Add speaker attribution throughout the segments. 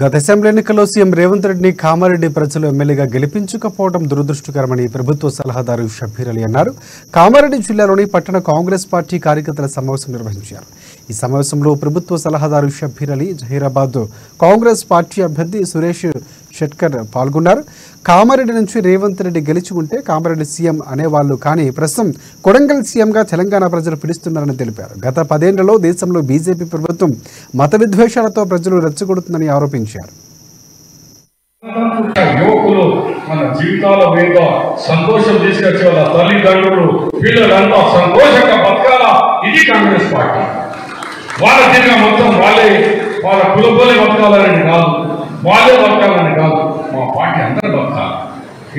Speaker 1: గత అసెంబ్లీ ఎన్నికల్లో సీఎం రేవంత్ రెడ్డిని కామారెడ్డి ప్రజలు ఎమ్మెల్యేగా గెలిపించకపోవడం దురదృష్టకరమని ప్రభుత్వ సలహాదారు షబ్బీర్ అలీ అన్నారు. కామారెడ్డి జిల్లాలోని పట్టణ కాంగ్రెస్ పార్టీ కార్యకర్తల సమావేశం నిర్వహించారు. ఈ సమావేశంలో ప్రభుత్వ సలహాదారు షబ్బీర్ అలీ, జహీరాబాద్ కాంగ్రెస్ పార్టీ అభ్యర్థి సురేష్ షెట్కర్ పాల్గొన్నారు. కామారెడ్డి నుంచి రేవంత్ రెడ్డి గెలిచి ఉంటే కామారెడ్డి సీఎం అనేవాళ్లు, కానీ ప్రస్తుతం కొడంగల్ సీఎంగా తెలంగాణ ప్రజలు పిలుస్తున్నారని తెలిపారు. గత 10 ఏళ్లలో దేశంలో బీజేపీ ప్రభుత్వం మత విద్వేషాలతో ప్రజలు రెచ్చగొడుతుందని ఆరోపించారు.
Speaker 2: యువకులు మన జీవితాల మీద సంతోషం తీసుకొచ్చే వాళ్ళ తల్లిదండ్రులు పిల్లలంతా సంతోషంగా బతకాలా, ఇది కాంగ్రెస్ పార్టీ. వాళ్ళ తిరిగి మొత్తం వాళ్ళ కులపోలే బతకాలని కాదు, వాళ్ళే బతకాలని కాదు, మా పార్టీ అందరూ బతకాలి.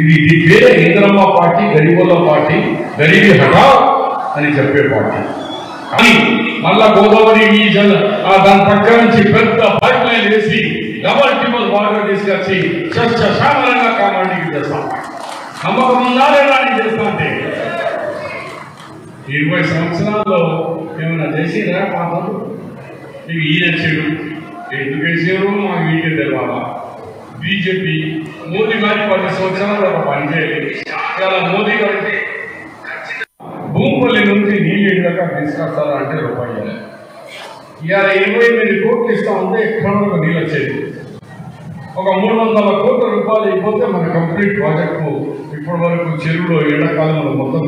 Speaker 2: ఇది వేరే ఇంద్రమ్మ పార్టీ, గరీబుల పార్టీ, గరీబీ హఠావ్ అని చెప్పే పార్టీ. కానీ మళ్ళా గోదావరి దాని పక్క నుంచి పెద్ద పైప్ లైన్ వేసి డబల్ టిబుల్ వాటర్ తీసుకొచ్చి శామలంగా కామారెడ్డికి చేస్తాం. నమ్మకం ఉందా లేదా అని చేస్తా అంటే 20 సంవత్సరాల్లో ఏమైనా చేసిరా పాత్రలు? మీకు ఈయన చెడు ఎందుకు వేసారు మాకు వీకే తెలవాలా. బీజేపీ మోదీ గారి 10 సంవత్సరాలు ఒక పని చేయాలి. ఇలా మోదీ గారికి భూమిపల్లి నుంచి నీళ్ళు దాకా తీసుకొస్తారా అంటే రూపాయలు. ఇవాళ 28 కోట్లు ఇస్తా ఉంటే ఎక్కడ నీళ్ళు వచ్చేది. ఒక 300 కోట్ల రూపాయలు అయిపోతే మన కంప్లీట్ ప్రాజెక్టు ఇప్పటి వరకు చెరువులో ఎండాకాలంలో మొత్తం